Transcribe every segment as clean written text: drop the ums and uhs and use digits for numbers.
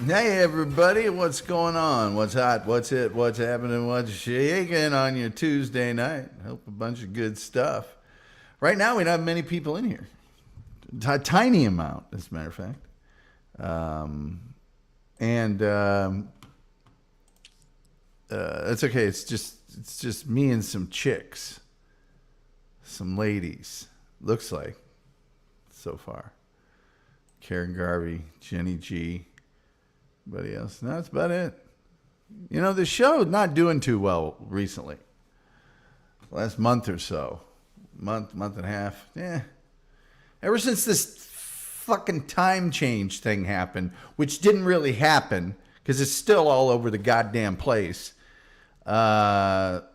Hey everybody, what's going on? What's hot? What's it? What's happening? What's shaking on your Tuesday night? Hope a bunch of good stuff. Right now we don't have many people in here. A tiny amount, as a matter of fact. That's okay. It's just me and some chicks, some ladies. Looks like so far. Karen Garvey, Jenny G. Anybody else? No, that's about it. You know, the show's not doing too well recently. Last month or so. Month and a half. Yeah. Ever since this fucking time change thing happened, which didn't really happen, because it's still all over the goddamn place. Not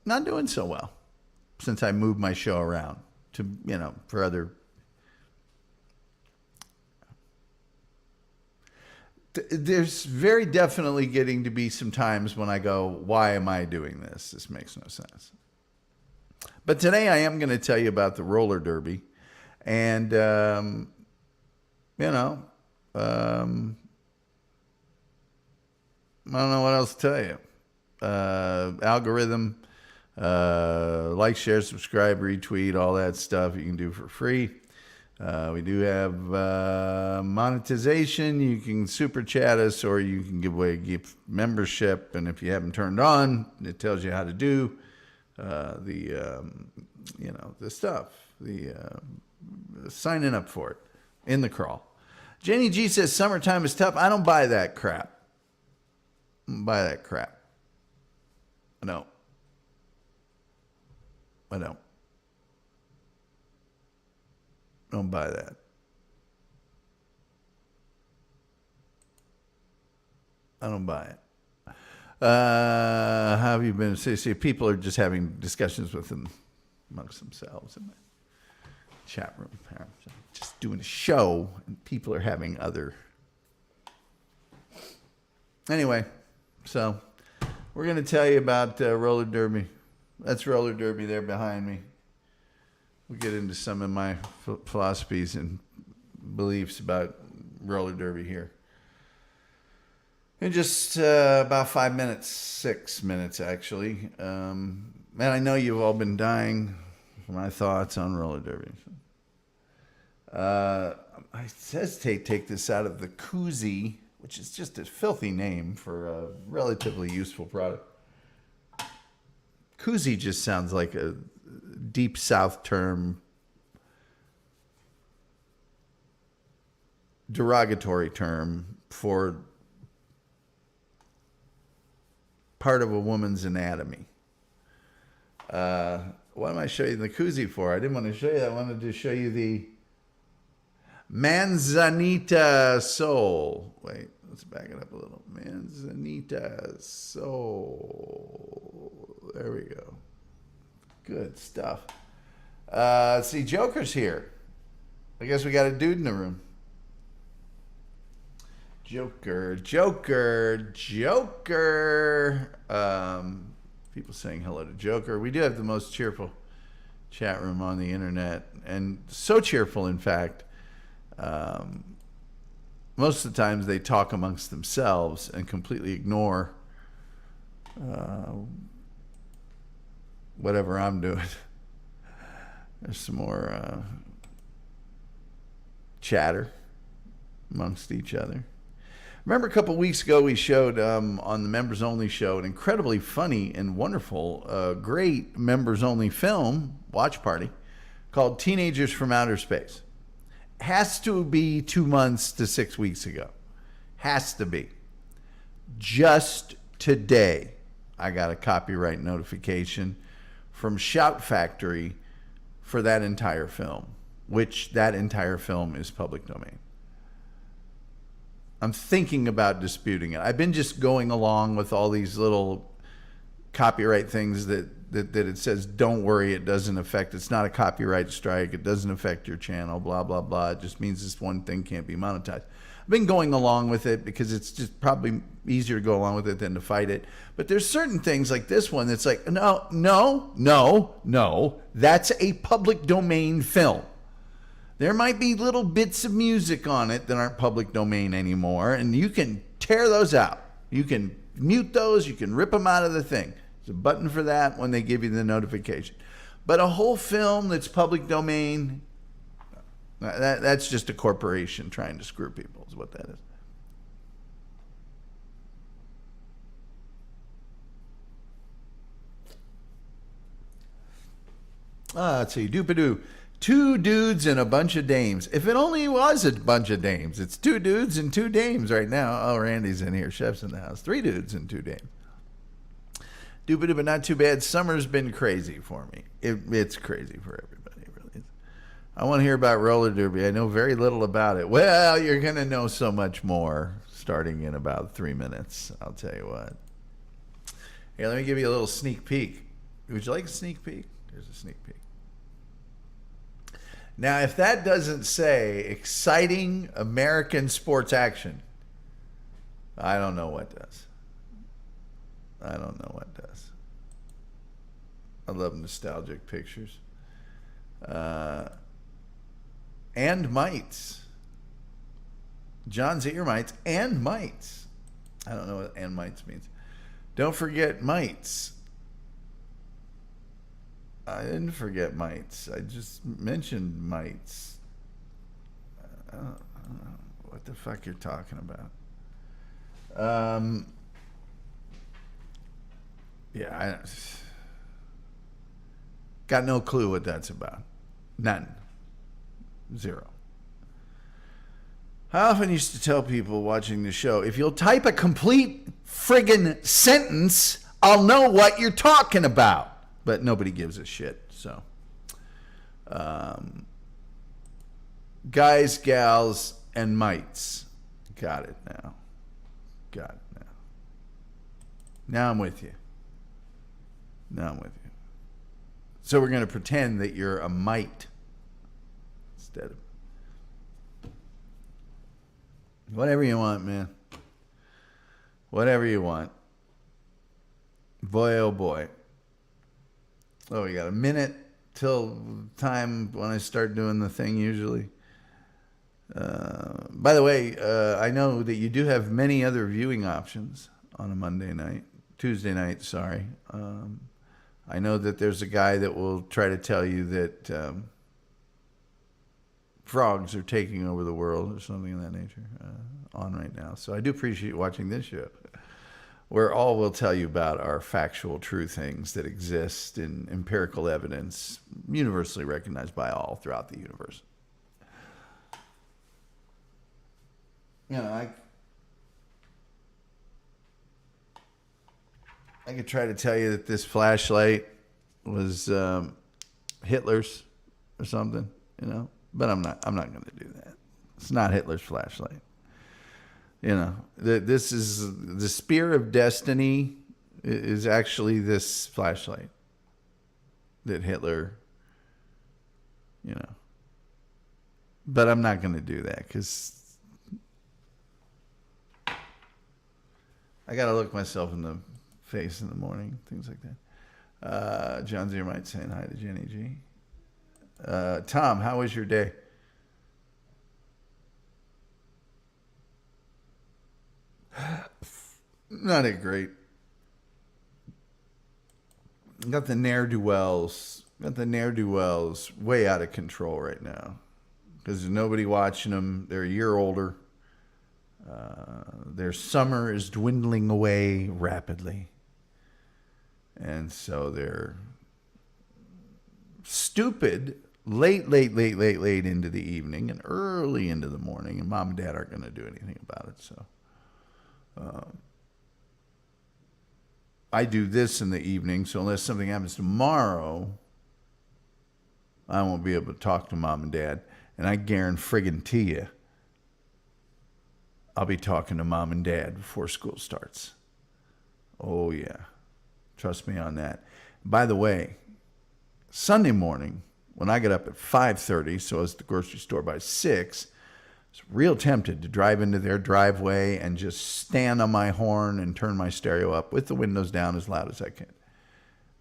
doing so well since I moved my show around to, for other. There's very definitely getting to be some times when I go, why am I doing this? This makes no sense. But today I am going to tell you about the roller derby. And, I don't know what else to tell you. Algorithm, like, share, subscribe, retweet, all that stuff you can do for free. We do have monetization. You can super chat us, or you can give away a gift membership. And if you haven't turned on, it tells you how to do the stuff, signing up for it in the crawl. Jenny G says summertime is tough. I don't buy that crap. I don't. Don't buy that. I don't buy it. How have you been? See, people are just having discussions with them amongst themselves in the chat room. Just doing a show, and people are having other. Anyway, so we're going to tell you about roller derby. That's roller derby there behind me. We'll get into some of my philosophies and beliefs about roller derby here. In just about 5 minutes, 6 minutes actually. Man, I know you've all been dying for my thoughts on roller derby. I hesitate to take this out of the koozie, which is just a filthy name for a relatively useful product. Koozie just sounds like a deep South term, derogatory term for part of a woman's anatomy. What am I showing you the koozie for? I didn't want to show you that. I wanted to show you the Manzanita Soul. Wait, let's back it up a little. Manzanita Soul. There we go. Good stuff. See, Joker's here. I guess we got a dude in the room. Joker. People saying hello to Joker. We do have the most cheerful chat room on the internet, and so cheerful, in fact. Most of the times they talk amongst themselves and completely ignore whatever I'm doing. There's some more chatter amongst each other. Remember a couple weeks ago we showed on the Members Only show an incredibly funny and wonderful, great members only film, watch party, called Teenagers from Outer Space. Has to be 2 months to 6 weeks ago. Has to be. Just today, I got a copyright notification from Shout Factory for that entire film, which that entire film is public domain. I'm thinking about disputing it. I've been just going along with all these little copyright things that it says, don't worry, it doesn't affect, it's not a copyright strike, it doesn't affect your channel, blah, blah, blah. It just means this one thing can't be monetized. I've been going along with it because it's just probably easier to go along with it than to fight it. But there's certain things like this one that's like, no, that's a public domain film. There might be little bits of music on it that aren't public domain anymore, and you can tear those out. You can mute those. You can rip them out of the thing. There's a button for that when they give you the notification. But a whole film that's public domain, that's just a corporation trying to screw people is what that is. Let's see. Doopadoo. 2 dudes and a bunch of dames. If it only was a bunch of dames. It's 2 dudes and 2 dames right now. Oh, Randy's in here. Chef's in the house. 3 dudes and 2 dames. Doopadoo, but not too bad. Summer's been crazy for me. It's crazy for everybody. It really is. I want to hear about roller derby. I know very little about it. Well, you're going to know so much more starting in about 3 minutes. I'll tell you what. Here, let me give you a little sneak peek. Would you like a sneak peek? Here's a sneak peek. Now, if that doesn't say exciting American sports action, I don't know what does. I don't know what does. I love nostalgic pictures. And mites. John's ear mites and mites. I don't know what and mites means. Don't forget mites. I didn't forget mites. I just mentioned mites. I don't know what the fuck you're talking about. Yeah, I got no clue what that's about. None. 0. I often used to tell people watching the show, if you'll type a complete friggin' sentence, I'll know what you're talking about. But nobody gives a shit, so. Guys, gals, and mites. Got it now. Got it now. Now I'm with you. Now I'm with you. So we're going to pretend that you're a mite instead of. Whatever you want, man. Whatever you want. Boy, oh boy. Oh, we got a minute till time when I start doing the thing usually. By the way, I know that you do have many other viewing options on a Tuesday night, sorry. I know that there's a guy that will try to tell you that frogs are taking over the world or something of that nature on right now. So I do appreciate watching this show, where all we'll tell you about are factual true things that exist in empirical evidence, universally recognized by all throughout the universe. You know, I could try to tell you that this flashlight was Hitler's or something, you know, but I'm not going to do that. It's not Hitler's flashlight. You know, this is the spear of destiny is actually this flashlight that Hitler, you know, but I'm not going to do that because I got to look myself in the face in the morning, things like that. John Ziermite saying hi to Jenny G. Tom, how was your day? Not that great. Got the ne'er-do-wells way out of control right now because there's nobody watching them. They're a year older. Their summer is dwindling away rapidly. And so they're stupid late into the evening and early into the morning, and mom and dad aren't going to do anything about it. So I do this in the evening, so unless something happens tomorrow, I won't be able to talk to mom and dad. And I guarantee you, I'll be talking to mom and dad before school starts. Oh, yeah. Trust me on that. By the way, Sunday morning, when I get up at 5:30, so I was at the grocery store by 6, I was real tempted to drive into their driveway and just stand on my horn and turn my stereo up with the windows down as loud as I can.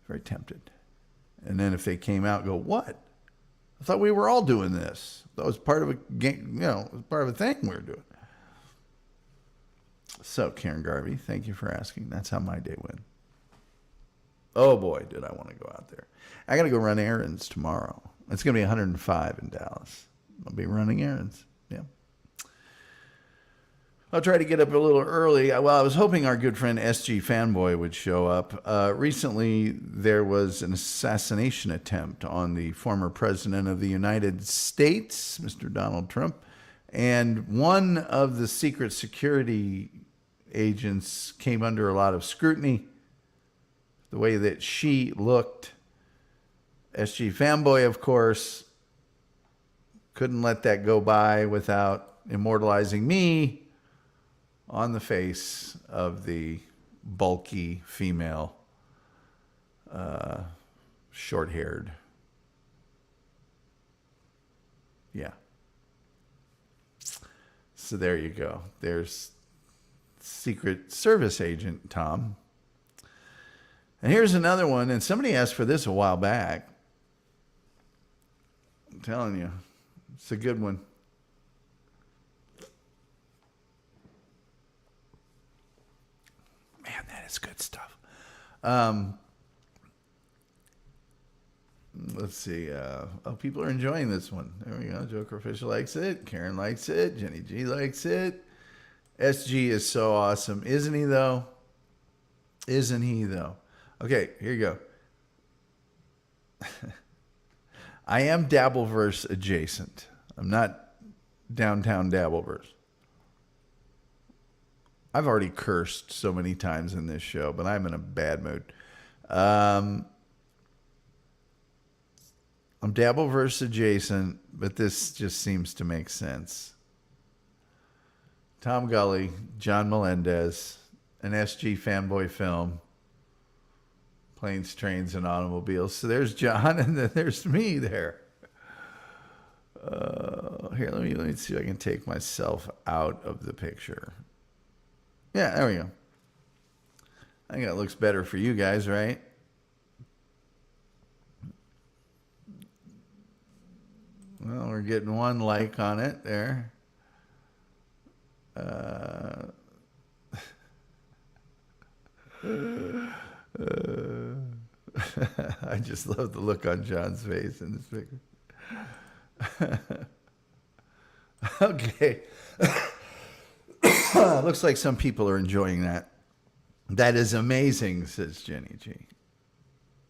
Very tempted. And then if they came out, go, what? I thought we were all doing this. That was part of a game, it was part of a thing we were doing. So, Karen Garvey, thank you for asking. That's how my day went. Oh boy, did I want to go out there. I got to go run errands tomorrow. It's going to be 105 in Dallas. I'll be running errands. Yeah. I'll try to get up a little early. Well, I was hoping our good friend SG Fanboy would show up. Recently, there was an assassination attempt on the former president of the United States, Mr. Donald Trump. And one of the secret security agents came under a lot of scrutiny. The way that she looked. SG Fanboy, of course, couldn't let that go by without immortalizing me on the face of the bulky female, short-haired. Yeah. So there you go. There's Secret Service agent Tom. And here's another one, and somebody asked for this a while back. I'm telling you, it's a good one. Man, that is good stuff. Let's see. People are enjoying this one. There we go. Joker Fisher likes it. Karen likes it. Jenny G likes it. SG is so awesome. Isn't he, though? Isn't he, though? Okay, here you go. I am Dabbleverse adjacent. I'm not downtown Dabbleverse. I've already cursed so many times in this show, but I'm in a bad mood. I'm Dabbleverse adjacent, but this just seems to make sense. Tom Gully, John Melendez, an SG Fanboy film. Planes, Trains, and Automobiles. So there's John, and then there's me there. Here, let me see if I can take myself out of the picture. Yeah, there we go. I think that looks better for you guys, right? Well, we're getting one like on it there. I just love the look on John's face in this picture. Okay. Looks like some people are enjoying that. That is amazing, says Jenny G.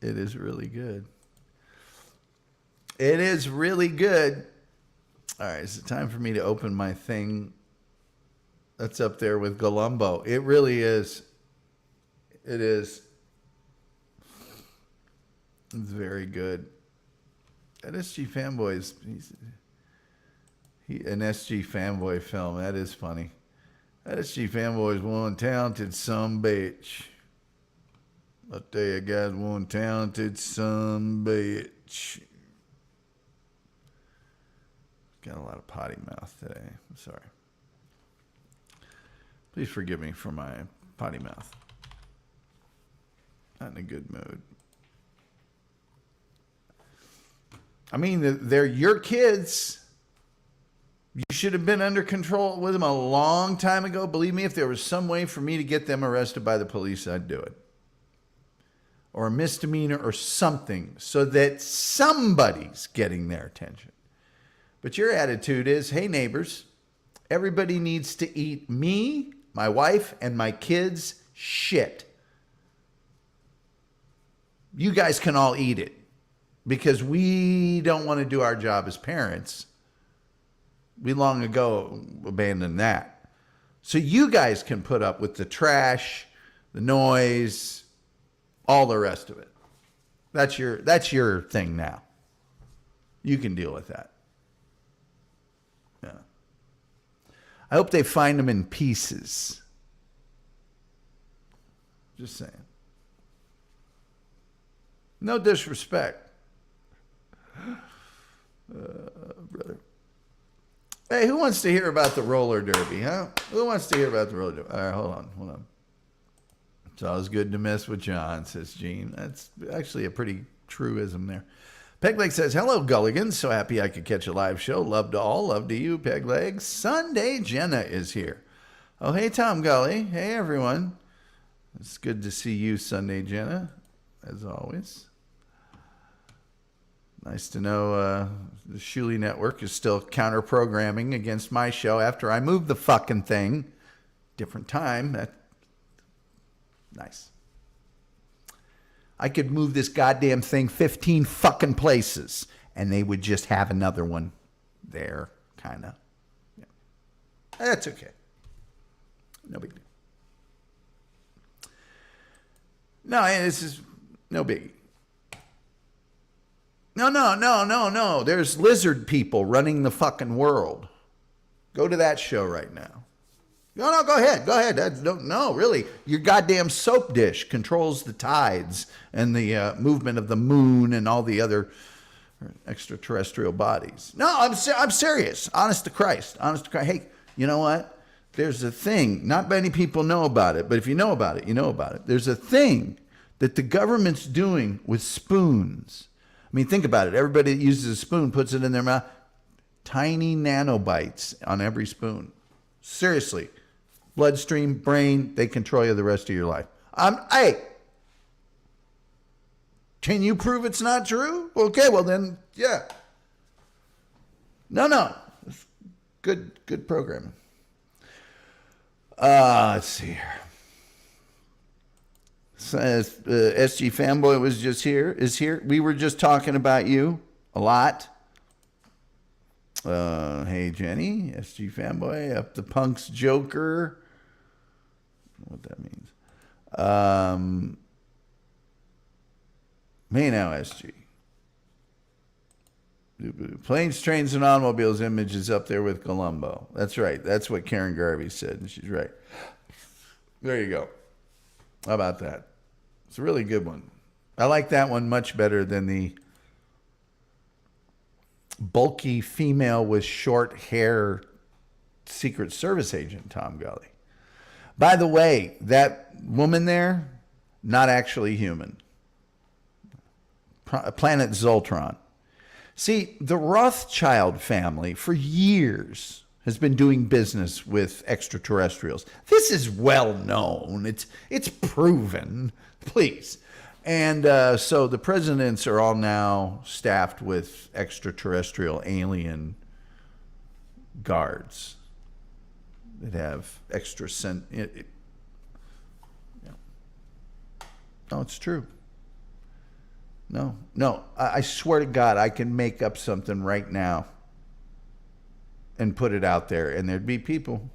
It is really good. It is really good. All right, is it time for me to open my thing that's up there with Columbo? It really is. It is. It's very good. That SG Fanboy is an SG Fanboy film. That is funny. That SG Fanboy is one talented bitch. I'll tell you guys, one talented bitch. Got a lot of potty mouth today. I'm sorry. Please forgive me for my potty mouth. Not in a good mood. I mean, they're your kids. You should have been under control with them a long time ago. Believe me, if there was some way for me to get them arrested by the police, I'd do it. Or a misdemeanor or something so that somebody's getting their attention. But your attitude is, hey, neighbors, everybody needs to eat me, my wife, and my kids' shit. You guys can all eat it because we don't want to do our job as parents. We long ago abandoned that. So you guys can put up with the trash, the noise, all the rest of it. That's your thing now. You can deal with that. Yeah. I hope they find them in pieces. Just saying. No disrespect. Brother. Hey, who wants to hear about the roller derby, huh? Who wants to hear about the roller derby? All right, hold on. It's always good to mess with John, says Gene. That's actually a pretty truism there. Pegleg says, hello, Gulligans. So happy I could catch a live show. Love to all. Love to you, Pegleg. Sunday Jenna is here. Oh, hey, Tom Gully. Hey, everyone. It's good to see you, Sunday Jenna, as always. Nice to know the Shuley Network is still counter-programming against my show after I moved the fucking thing. Different time. Nice. I could move this goddamn thing 15 fucking places, and they would just have another one there, kind of. Yeah. That's okay. No big deal. No, this is no biggie. No. There's lizard people running the fucking world. Go to that show right now. No, go ahead. No, really. Your goddamn soap dish controls the tides and the movement of the moon and all the other extraterrestrial bodies. No, I'm serious. Honest to Christ. Hey, you know what? There's a thing. Not many people know about it, but if you know about it, you know about it. There's a thing that the government's doing with spoons. I mean, think about it. Everybody that uses a spoon puts it in their mouth. Tiny nanobites on every spoon. Seriously. Bloodstream, brain, they control you the rest of your life. Hey, can you prove it's not true? Okay, well then, yeah. No. Good programming. Let's see here. Says SG Fanboy is here. We were just talking about you a lot. Hey Jenny, SG Fanboy, up the Punk's Joker. I don't know what that means. Hey now, SG. Planes, trains, and automobiles image is up there with Columbo. That's right. That's what Karen Garvey said, and she's right. There you go. How about that? It's a really good one. I like that one much better than the bulky female with short hair Secret Service agent, Tom Gully. By the way, that woman there, not actually human. Planet Zoltron. See, the Rothschild family for years has been doing business with extraterrestrials. This is well known. It's proven. Please. And so the presidents are all now staffed with extraterrestrial alien guards that have extra No, it's true. No. I swear to God, I can make up something right now and put it out there, and there'd be people,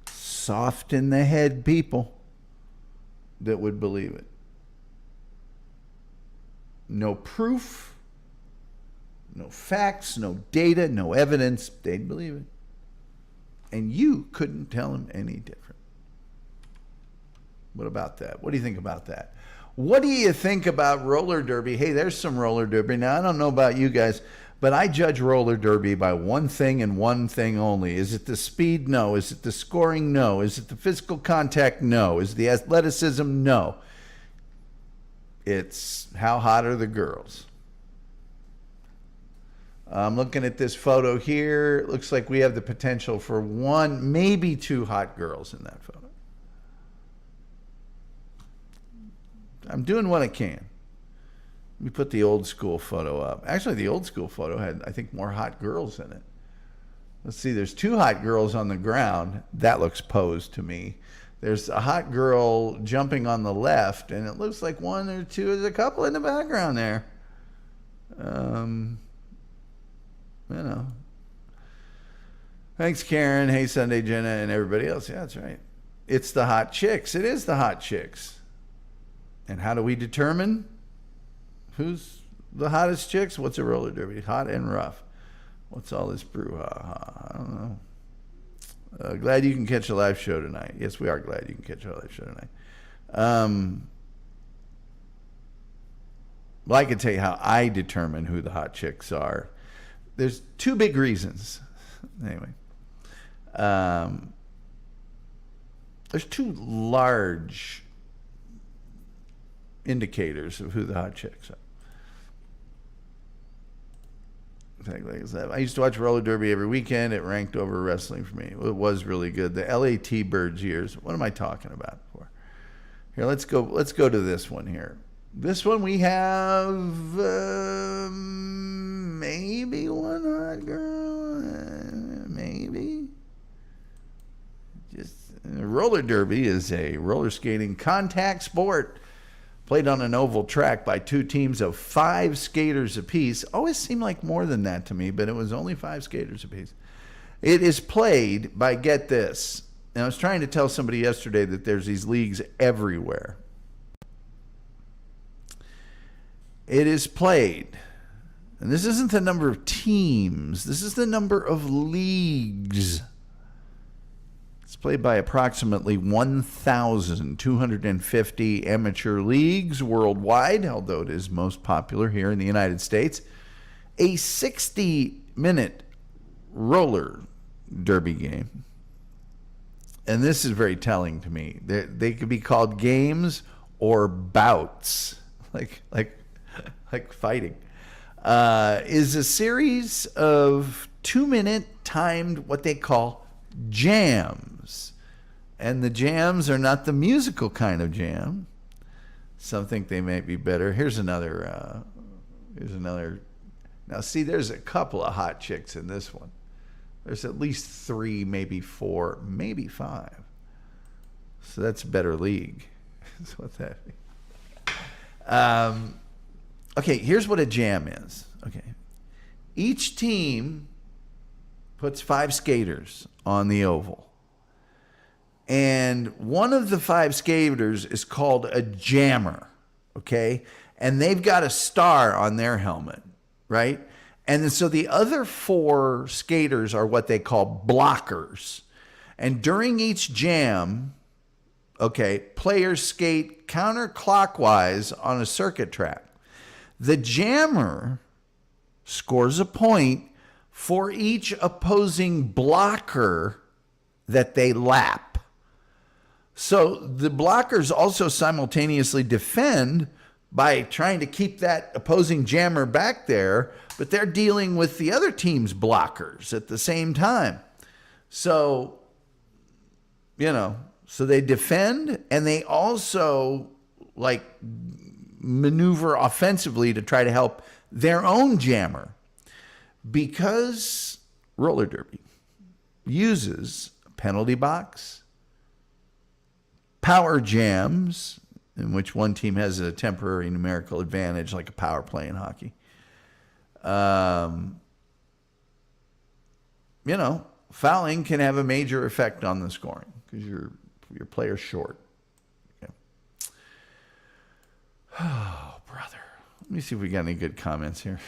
soft in the head people, that would believe it. No proof, no facts, no data, no evidence. They'd believe it. And you couldn't tell them any different. What about that? What do you think about that? What do you think about roller derby? Hey, there's some roller derby. Now, I don't know about you guys, but I judge roller derby by one thing and one thing only. Is it the speed? No. Is it the scoring? No. Is it the physical contact? No. Is it the athleticism? No. It's how hot are the girls? I'm looking at this photo here. It looks like we have the potential for one, maybe two hot girls in that photo. I'm doing what I can. Let me put the old school photo up. Actually, the old school photo had, I think, more hot girls in it. Let's see, there's two hot girls on the ground. That looks posed to me. There's a hot girl jumping on the left, and it looks like one or two. There's a couple in the background there. You know. Thanks, Karen. Hey, Sunday Jenna, and everybody else. Yeah, that's right. It's the hot chicks. It is the hot chicks. And how do we determine who's the hottest chicks? What's a roller derby? Hot and rough. What's all this brouhaha? I don't know. Glad you can catch a live show tonight. Yes, we are glad you can catch a live show tonight. Well, I can tell you how I determine who the hot chicks are. There's two big reasons. Anyway. There's two large indicators of who the hot chicks are. I used to watch roller derby every weekend. It ranked over wrestling for me. It was really good. The LAT Birds years. What am I talking about for? Here, let's go to this one here. This one we have maybe one hot girl. Maybe. Just roller derby is a roller skating contact sport played on an oval track by two teams of 5 skaters apiece. Always seemed like more than that to me, but it was only 5 skaters apiece. It is played by, get this. And I was trying to tell somebody yesterday that there's these leagues everywhere. It is played, and this isn't the number of teams, this is the number of leagues. It's played by approximately 1,250 amateur leagues worldwide, although it is most popular here in the United States. A 60-minute roller derby game. And this is very telling to me. They could be called games or bouts, like fighting. Is a series of 2-minute timed what they call jams. And the jams are not the musical kind of jam. Some think they might be better. Here's another. Now, see, there's a couple of hot chicks in this one. There's at least 3, maybe 4, maybe 5. So that's a better league. That's what that means. Okay, here's what a jam is. Okay. Each team puts 5 skaters on the oval. And one of the 5 skaters is called a jammer, okay? And they've got a star on their helmet, right? And so the other 4 skaters are what they call blockers. And during each jam, okay, players skate counterclockwise on a circuit track. The jammer scores a point for each opposing blocker that they lap. So the blockers also simultaneously defend by trying to keep that opposing jammer back there, but they're dealing with the other team's blockers at the same time. So, so they defend and they also maneuver offensively to try to help their own jammer, because roller derby uses a penalty box, power jams, in which one team has a temporary numerical advantage, like a power play in hockey. Fouling can have a major effect on the scoring because your player's short. Okay. Oh, brother. Let me see if we got any good comments here.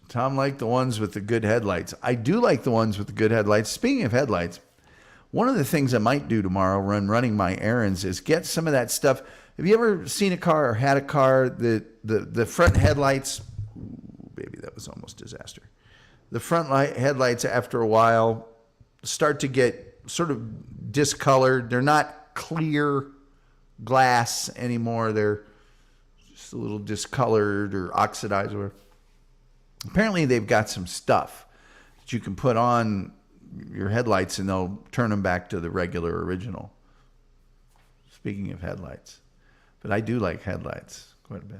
Tom liked the ones with the good headlights. I do like the ones with the good headlights. Speaking of headlights, one of the things I might do tomorrow running my errands is get some of that stuff. Have you ever seen a car or had a car that the front headlights, ooh, baby, that was almost disaster. The front headlights after a while start to get sort of discolored. They're not clear glass anymore. They're just a little discolored or oxidized or whatever. Apparently they've got some stuff that you can put on your headlights and they'll turn them back to the regular original. Speaking of headlights. But I do like headlights quite a bit.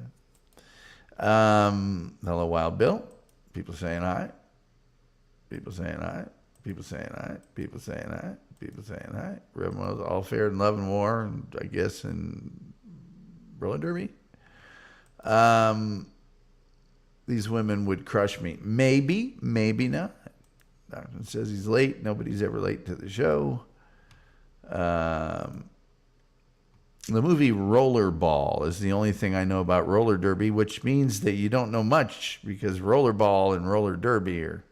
Hello, Wild Bill. People saying hi. People saying hi. People saying hi. People saying hi. People saying hi. Everyone's all fair in love and war, and I guess in roller derby. These women would crush me. Maybe, maybe not. Doctor says he's late. Nobody's ever late to the show. The movie Rollerball is the only thing I know about roller derby, which means that you don't know much because rollerball and roller derby are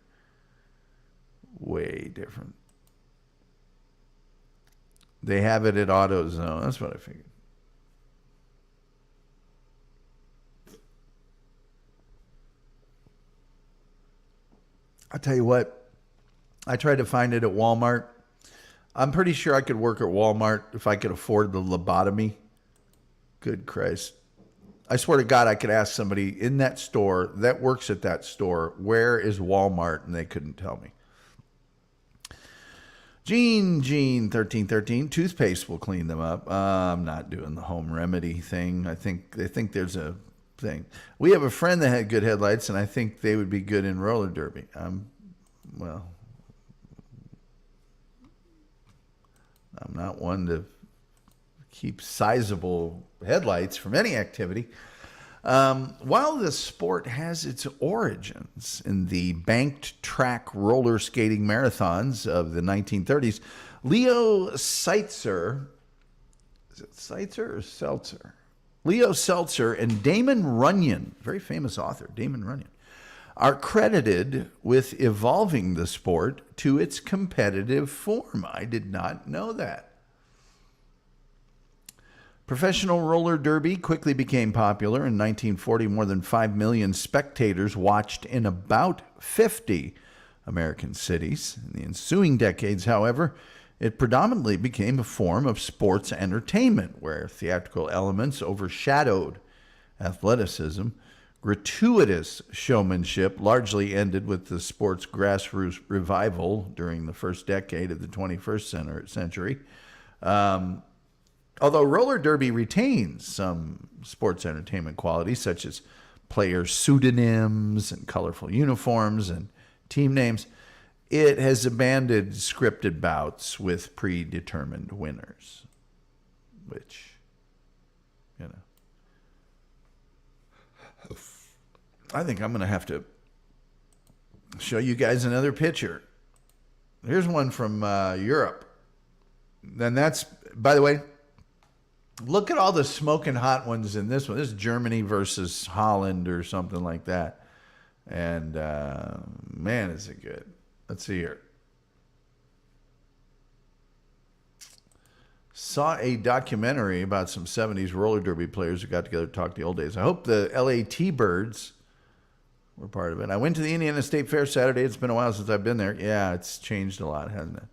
way different. They have it at AutoZone. That's what I figured. I'll tell you what, I tried to find it at Walmart. I'm pretty sure I could work at Walmart if I could afford the lobotomy. Good Christ. I swear to God, I could ask somebody in that store that works at that store, where is Walmart? And they couldn't tell me. Gene 1313, toothpaste will clean them up. I'm not doing the home remedy thing. I think there's a thing. We have a friend that had good headlights, and I think they would be good in roller derby. Well, I'm not one to keep sizable headlights from any activity. While the sport has its origins in the banked track roller skating marathons of the 1930s, Leo Seitzer, is it Seitzer or Seltzer? Leo Seltzer and Damon Runyon, very famous author, Damon Runyon, are credited with evolving the sport to its competitive form. I did not know that. Professional roller derby quickly became popular. In 1940, more than 5 million spectators watched in about 50 American cities. In the ensuing decades, however, it predominantly became a form of sports entertainment, where theatrical elements overshadowed athleticism. Gratuitous showmanship largely ended with the sport's grassroots revival during the first decade of the 21st century. Although roller derby retains some sports entertainment qualities, such as player pseudonyms and colorful uniforms and team names, it has abandoned scripted bouts with predetermined winners, which, I think I'm going to have to show you guys another picture. Here's one from Europe. And that's, by the way, look at all the smoking hot ones in this one. This is Germany versus Holland or something like that. And man, is it good. Let's see here. Saw a documentary about some 70s roller derby players who got together to talk the old days. I hope the LA T-Birds were part of it. I went to the Indiana State Fair Saturday. It's been a while since I've been there. Yeah, it's changed a lot, hasn't it?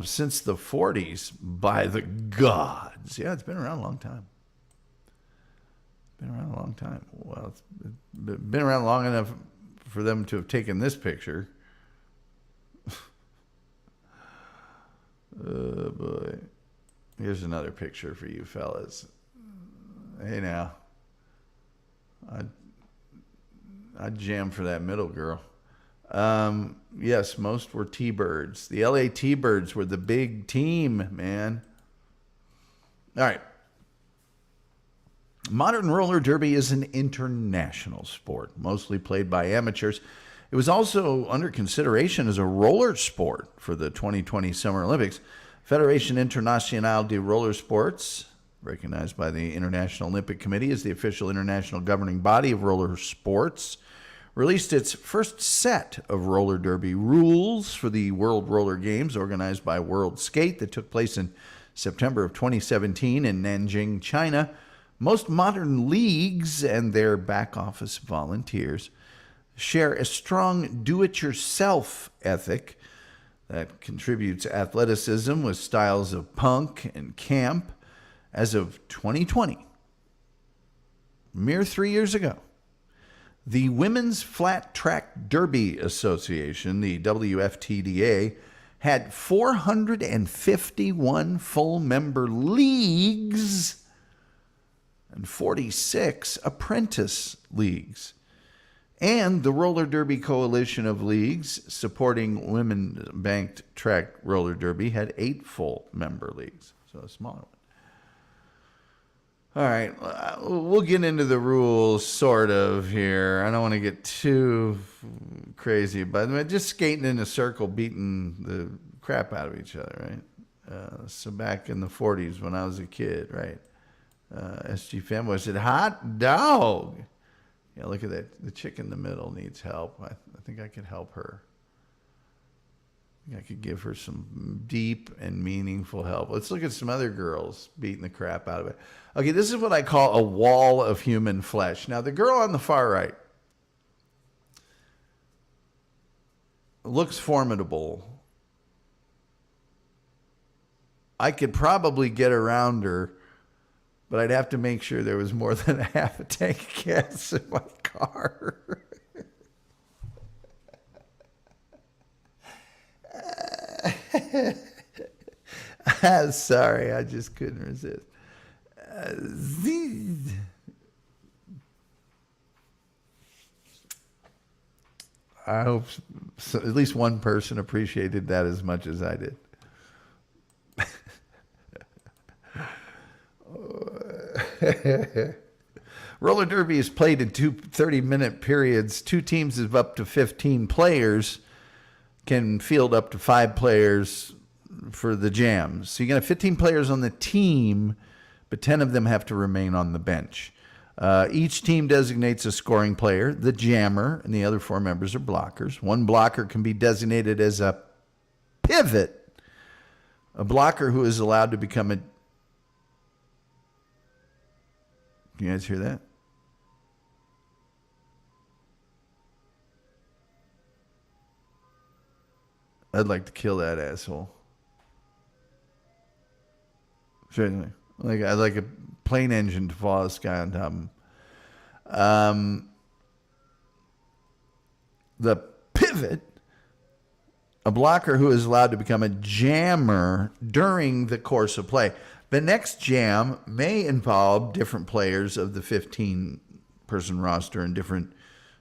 Since the 40s, by the gods. Yeah, it's been around a long time. Well, it's been around long enough for them to have taken this picture. Oh, boy. Here's another picture for you fellas. Hey, now. I'd jam for that middle girl. Yes, most were T-Birds. The LA T-Birds were the big team, man. All right. Modern roller derby is an international sport, mostly played by amateurs. It was also under consideration as a roller sport for the 2020 Summer Olympics. Fédération Internationale de Roller Sports, recognized by the International Olympic Committee as the official international governing body of roller sports, released its first set of roller derby rules for the World Roller Games organized by World Skate that took place in September of 2017 in Nanjing, China. Most modern leagues and their back office volunteers share a strong do-it-yourself ethic that contributes athleticism with styles of punk and camp. As of 2020, mere 3 years ago, the Women's Flat Track Derby Association, the WFTDA, had 451 full member leagues and 46 apprentice leagues. And the Roller Derby Coalition of Leagues supporting women banked track roller derby had 8 full member leagues, so a smaller one. All right, we'll get into the rules sort of here. I don't want to get too crazy, but just skating in a circle, beating the crap out of each other, right? So back in the 40s when I was a kid, right? SG Fanboy said, hot dog. Yeah, look at that. The chick in the middle needs help. I think I could help her. I think I could give her some deep and meaningful help. Let's look at some other girls beating the crap out of it. Okay, this is what I call a wall of human flesh. Now, the girl on the far right looks formidable. I could probably get around her but I'd have to make sure there was more than a half a tank of gas in my car. Sorry, I just couldn't resist. I hope so, at least one person appreciated that as much as I did. Roller derby is played in two 30-minute periods. Two teams of up to 15 players can field up to 5 players for the jam. So you got 15 players on the team, but 10 of them have to remain on the bench. Each team designates a scoring player, the jammer, and the other 4 members are blockers. One blocker can be designated as a pivot, a blocker who is allowed to become a... You guys hear that? I'd like to kill that asshole. Certainly. I'd like a plane engine to fall this guy on top of him. The pivot, a blocker who is allowed to become a jammer during the course of play. The next jam may involve different players of the 15-person roster and different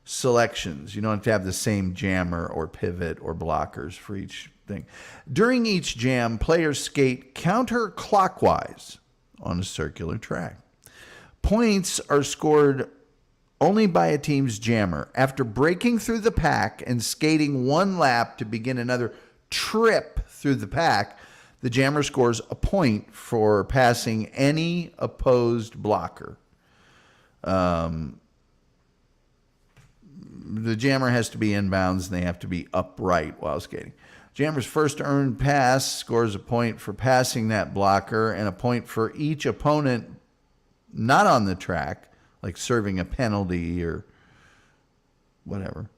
selections. You don't have to have the same jammer or pivot or blockers for each thing. During each jam, players skate counterclockwise on a circular track. Points are scored only by a team's jammer. After breaking through the pack and skating one lap to begin another trip through the pack, the jammer scores a point for passing any opposed blocker. The jammer has to be inbounds, and they have to be upright while skating. Jammer's first earned pass scores a point for passing that blocker and a point for each opponent not on the track, like serving a penalty or whatever.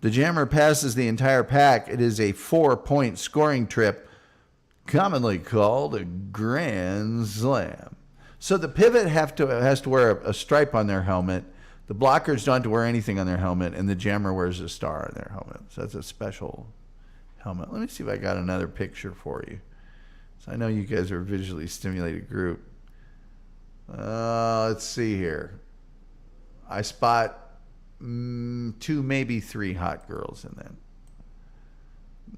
The jammer passes the entire pack. It is a 4-point scoring trip, commonly called a grand slam. So the pivot has to wear a stripe on their helmet. The blockers don't have to wear anything on their helmet, and the jammer wears a star on their helmet. So that's a special helmet. Let me see if I got another picture for you. So I know you guys are a visually stimulated group. Let's see here. I spot 2, maybe 3 hot girls in that.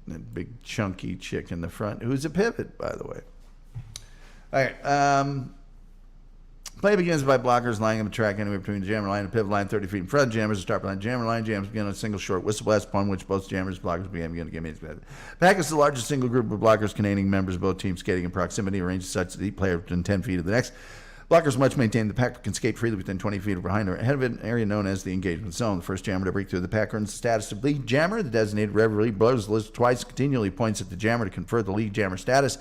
That big chunky chick in the front, who's a pivot, by the way. All right. Play begins by blockers lining up a track anywhere between the jammer line and pivot line 30 feet in front of jammers. The start line. Jammer line jams begin on a single short whistle blast upon which both jammers and blockers begin to get meetings. Pack is the largest single group of blockers containing members of both teams skating in proximity, arranged such that each player within 10 feet of the next. Blockers must maintain the pack can skate freely within 20 feet or behind or ahead of an area known as the engagement zone. The first jammer to break through the pack earns the status of lead jammer. The designated referee blows the list twice, continually points at the jammer to confer the lead jammer status,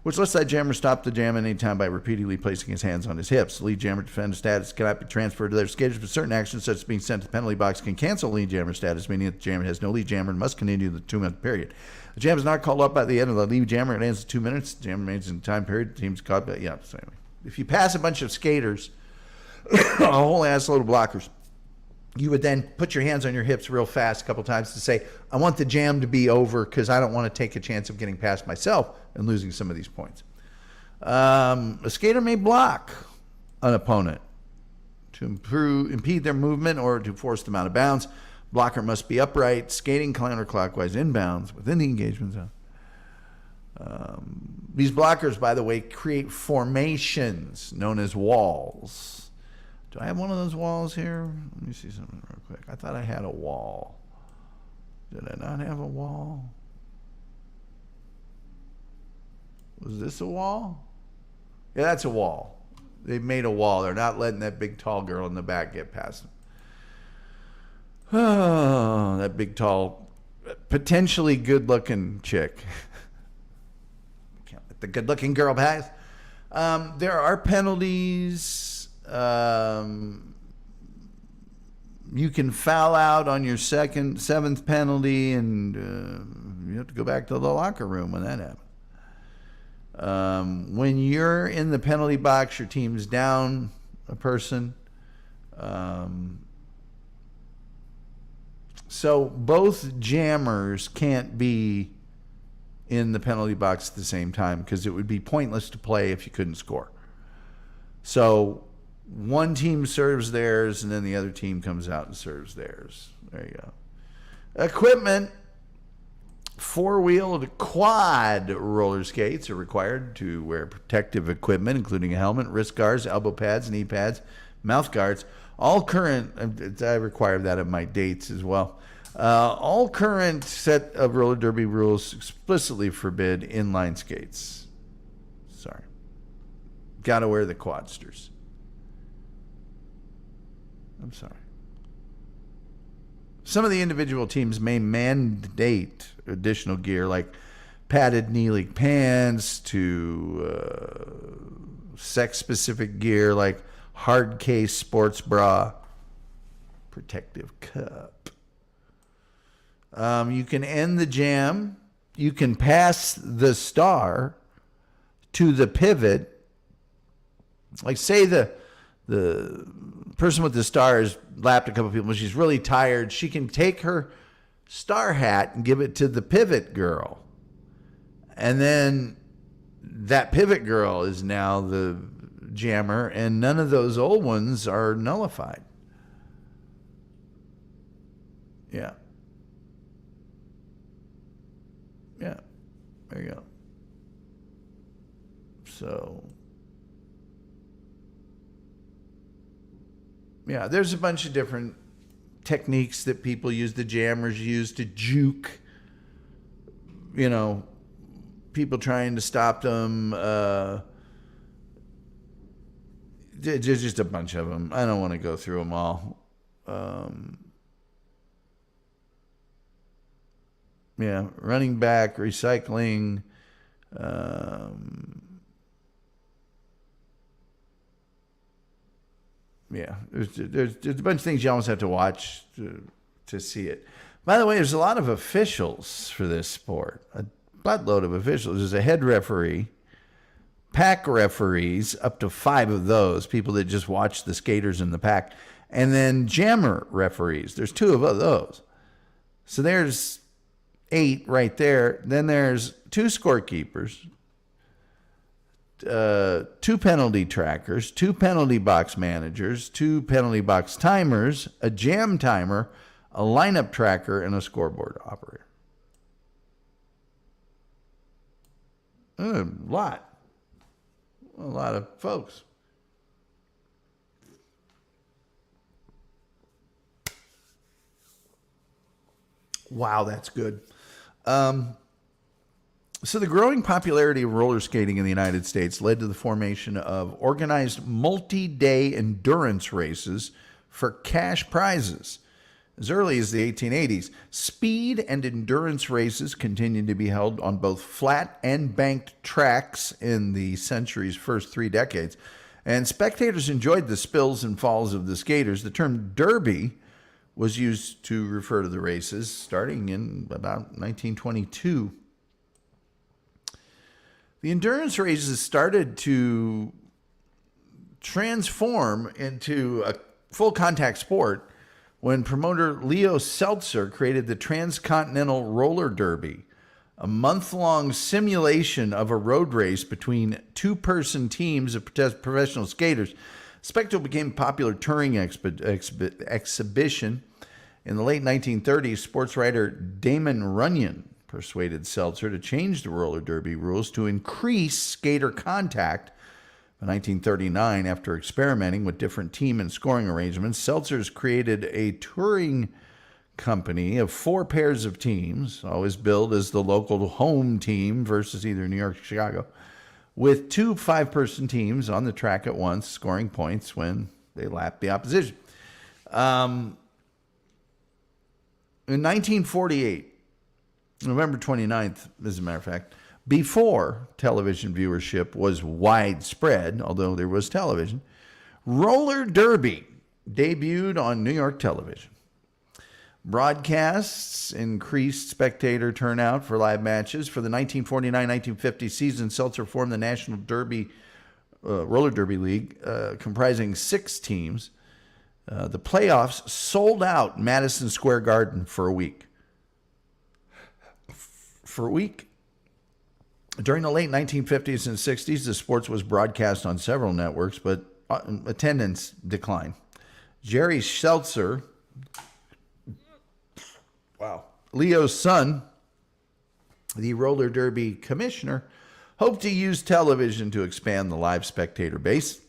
which lets that jammer stop the jam at any time by repeatedly placing his hands on his hips. The lead jammer defender status cannot be transferred to their skaters, but certain actions, such as being sent to the penalty box, can cancel lead jammer status, meaning that the jammer has no lead jammer and must continue the 2-minute period. The jam is not called up by the end of the lead jammer. It ends in 2 minutes. The jammer remains in the time period. The team's caught. So anyway. If you pass a bunch of skaters, a whole ass load of blockers, you would then put your hands on your hips real fast a couple times to say, I want the jam to be over because I don't want to take a chance of getting past myself and losing some of these points. A skater may block an opponent to impede their movement or to force them out of bounds. Blocker must be upright, skating counterclockwise inbounds within the engagement zone. These blockers, by the way, create formations known as walls. Do I have one of those walls here? Let me see something real quick. I thought I had a wall. Did I not have a wall? Was this a wall? Yeah, that's a wall. They've made a wall. They're not letting that big, tall girl in the back get past them. Oh, that big, tall, potentially good-looking chick. Can't let the good-looking girl pass. There are penalties. You can foul out on your seventh penalty, and you have to go back to the locker room when that happens. When you're in the penalty box, your team's down a person. So both jammers can't be in the penalty box at the same time because it would be pointless to play if you couldn't score. So one team serves theirs, and then the other team comes out and serves theirs. There you go. Equipment. Four-wheeled quad roller skates are required to wear protective equipment, including a helmet, wrist guards, elbow pads, knee pads, mouth guards. All current, I require that at my dates as well. All current set of roller derby rules explicitly forbid inline skates. Sorry. Got to wear the quadsters. I'm sorry. Some of the individual teams may mandate additional gear like padded knee-length pants to sex-specific gear like hard case sports bra, protective cup. You can end the jam. You can pass the star to the pivot. Like say the person with the star has lapped a couple people. When she's really tired, she can take her star hat and give it to the pivot girl. And then that pivot girl is now the jammer, and none of those old ones are nullified. Yeah. Yeah. There you go. So... yeah, there's a bunch of different techniques that people use, the jammers use to juke, people trying to stop them. There's just a bunch of them. I don't want to go through them all. Running back, recycling, there's a bunch of things you almost have to watch to see it. By the way, there's a lot of officials for this sport. A buttload of officials. There's a head referee, pack referees, up to 5 of those, people that just watch the skaters in the pack, and then jammer referees. There's 2 of those. So there's 8 right there. Then there's 2 scorekeepers, 2 penalty trackers, 2 penalty box managers, 2 penalty box timers, a jam timer, a lineup tracker, and a scoreboard operator. A lot of folks. Wow, that's good. So the growing popularity of roller skating in the United States led to the formation of organized multi-day endurance races for cash prizes. As early as the 1880s, speed and endurance races continued to be held on both flat and banked tracks in the century's first 3 decades, and spectators enjoyed the spills and falls of the skaters. The term derby was used to refer to the races starting in about 1922. The endurance races started to transform into a full contact sport when promoter Leo Seltzer created the Transcontinental Roller Derby, a month-long simulation of a road race between 2-person teams of professional skaters. The spectacle became a popular touring exhibition. In the late 1930s, sports writer Damon Runyon persuaded Seltzer to change the roller derby rules to increase skater contact. In 1939, after experimenting with different team and scoring arrangements, Seltzer's created a touring company of 4 pairs of teams, always billed as the local home team versus either New York or Chicago, with 2 5-person teams on the track at once, scoring points when they lapped the opposition. In 1948, November 29th, as a matter of fact, before television viewership was widespread, although there was television, roller derby debuted on New York television. Broadcasts increased spectator turnout for live matches. For the 1949-1950 season, Seltzer formed the National Derby Roller Derby League, comprising 6 teams. The playoffs sold out Madison Square Garden for a week. During the late 1950s and 60s, the sports was broadcast on several networks, but attendance declined. Jerry Seltzer, Leo's son, the roller derby commissioner, hoped to use television to expand the live spectator base.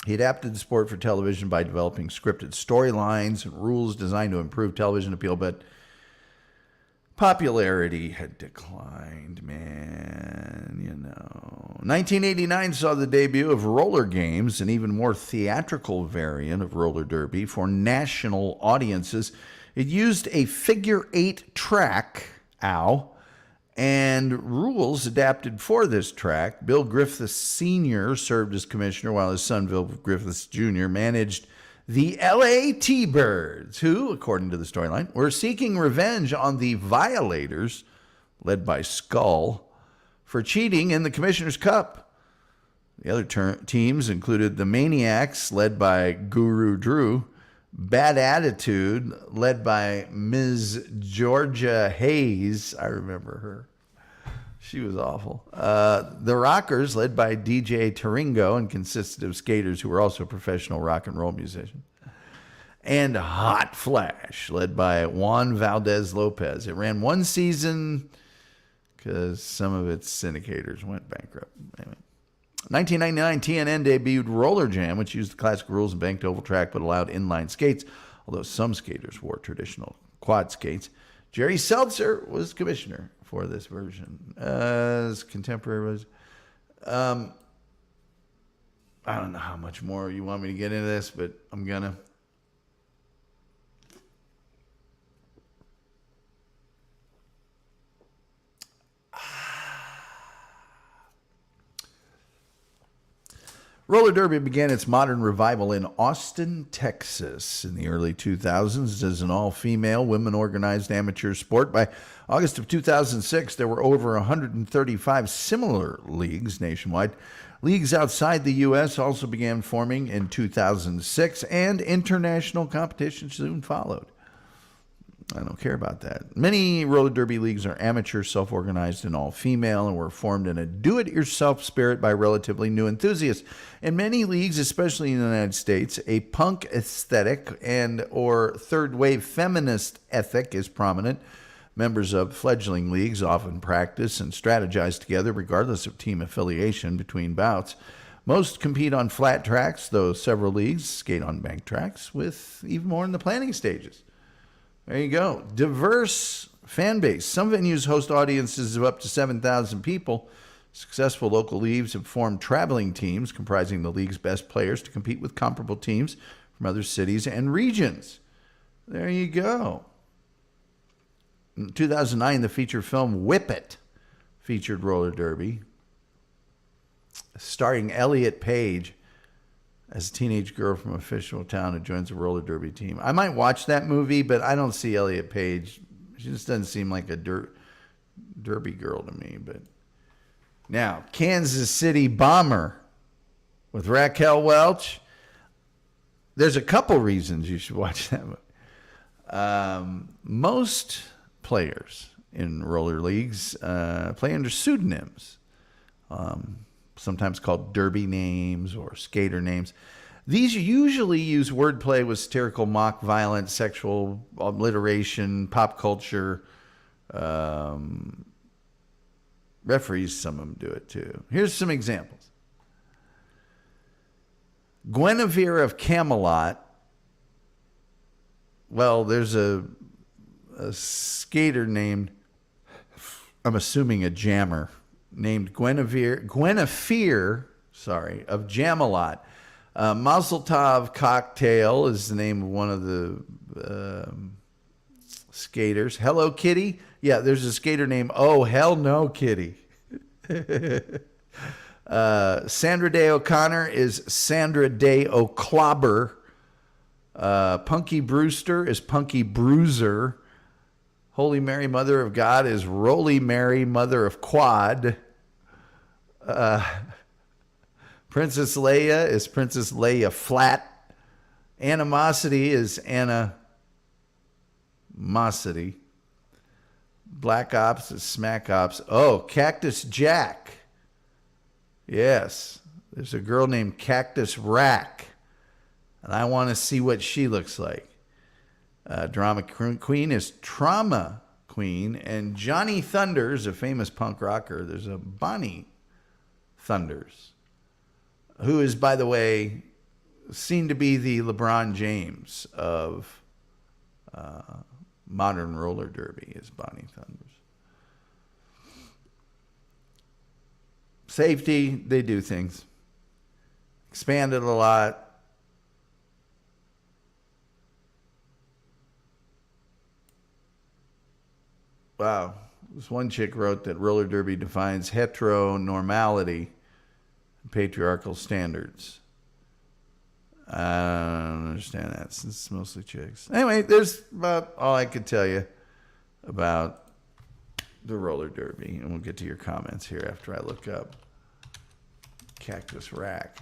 He adapted the sport for television by developing scripted storylines and rules designed to improve television appeal, but popularity had declined, man, 1989 saw the debut of roller games, an even more theatrical variant of roller derby for national audiences. It used a figure-8 track, and rules adapted for this track. Bill Griffiths Sr. served as commissioner, while his son, Bill Griffiths Jr., managed the LA T-Birds, who, according to the storyline, were seeking revenge on the Violators, led by Skull, for cheating in the Commissioner's Cup. The other teams included the Maniacs, led by Guru Drew, Bad Attitude, led by Ms. Georgia Hayes. I remember her. She was awful. The Rockers, led by DJ Taringo, and consisted of skaters who were also professional rock and roll musicians. And Hot Flash, led by Juan Valdez Lopez. It ran one season because some of its syndicators went bankrupt. Anyway. 1999, TNN debuted Roller Jam, which used the classic rules and banked oval track but allowed inline skates, although some skaters wore traditional quad skates. Jerry Seltzer was commissioner for this version. As contemporary was, I don't know how much more you want me to get into this, but I'm gonna. Roller derby began its modern revival in Austin, Texas in the early 2000s as an all-female, women-organized amateur sport. By August of 2006, there were over 135 similar leagues nationwide. Leagues outside the U.S. also began forming in 2006, and international competition soon followed. I don't care about that. Many roller derby leagues are amateur, self-organized, and all-female, and were formed in a do-it-yourself spirit by relatively new enthusiasts. In many leagues, especially in the United States, a punk aesthetic and or third-wave feminist ethic is prominent. Members of fledgling leagues often practice and strategize together, regardless of team affiliation between bouts. Most compete on flat tracks, though several leagues skate on bank tracks, with even more in the planning stages. There you go. Diverse fan base. Some venues host audiences of up to 7,000 people. Successful local leagues have formed traveling teams comprising the league's best players to compete with comparable teams from other cities and regions. There you go. In 2009, the feature film Whip It featured roller derby, starring Elliot Page as a teenage girl from a fictional town who joins a roller derby team. I might watch that movie, but I don't see Elliot Page. She just doesn't seem like a derby girl to me. But now, Kansas City Bomber with Raquel Welch. There's a couple reasons you should watch that movie. Most players in roller leagues play under pseudonyms, sometimes called derby names or skater names. These usually use wordplay with satirical, mock, violent, sexual alliteration, pop culture. Referees, some of them do it too. Here's some examples. Guinevere of Camelot. Well, there's a skater named, I'm assuming a jammer, named Guinevere of Jamalot. Mazel Tov Cocktail is the name of one of the skaters. Hello Kitty. Yeah, there's a skater named Oh Hell No Kitty. Sandra Day O'Connor is Sandra Day O'Clobber. Punky Brewster is Punky Bruiser. Holy Mary, Mother of God is Roly Mary, Mother of Quad. Princess Leia is Princess Leia Flat. Animosity is Animosity. Black Ops is Smack Ops. Oh, Cactus Jack. Yes, there's a girl named Cactus Rack, and I want to see what she looks like. Drama Queen is Trauma Queen, and Johnny Thunders, a famous punk rocker. There's a Bonnie Thunders, who is, by the way, seen to be the LeBron James of modern roller derby, is Bonnie Thunders. Safety, they do things. Expanded a lot. Wow. This one chick wrote that roller derby defines heteronormality and patriarchal standards. I don't understand that since it's mostly chicks. Anyway, there's about all I could tell you about the roller derby. And we'll get to your comments here after I look up Cactus Rack.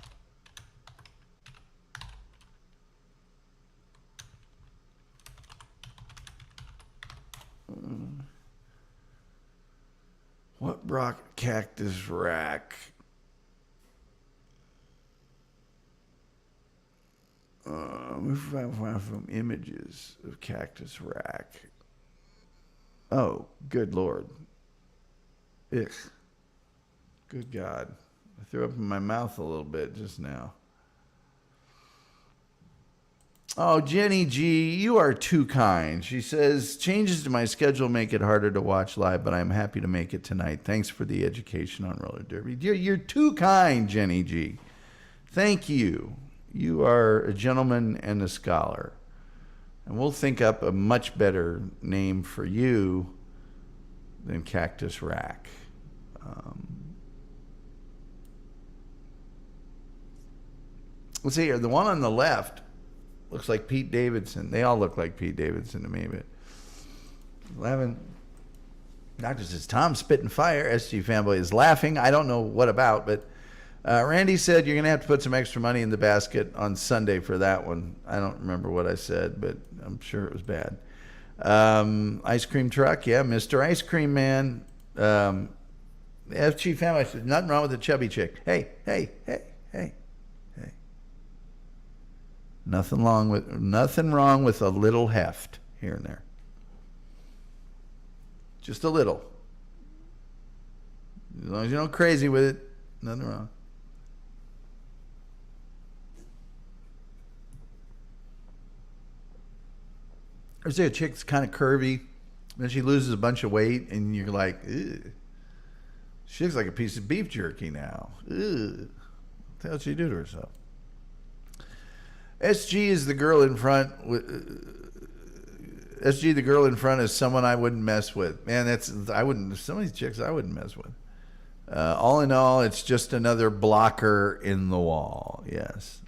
What brought Cactus Rack? We found from images of Cactus Rack. Oh, good Lord. Ick. Good God. I threw up in my mouth a little bit just now. Oh, Jenny G, you are too kind. She says, changes to my schedule make it harder to watch live, but I'm happy to make it tonight. Thanks for the education on roller derby. You're too kind, Jenny G. Thank you. You are a gentleman and a scholar. And we'll think up a much better name for you than Cactus Rack. Let's see here. The one on the left looks like Pete Davidson. They all look like Pete Davidson to me, but 11. Doctor says, Tom spitting fire. SG Fanboy is laughing. I don't know what about, but Randy said you're going to have to put some extra money in the basket on Sunday for that one. I don't remember what I said, but I'm sure it was bad. Ice cream truck. Yeah, Mr. Ice Cream Man. FG Fanboy says, nothing wrong with the chubby chick. Hey. Nothing wrong with a little heft here and there. Just a little. As long as you're not crazy with it, nothing wrong. Or say a chick's kind of curvy, then she loses a bunch of weight, and you're like, ew. She looks like a piece of beef jerky now. Ew. What the hell did she do to herself? SG is the girl in front. SG, the girl in front, is someone I wouldn't mess with. Man, some of these chicks I wouldn't mess with. All in all, it's just another blocker in the wall. Yes.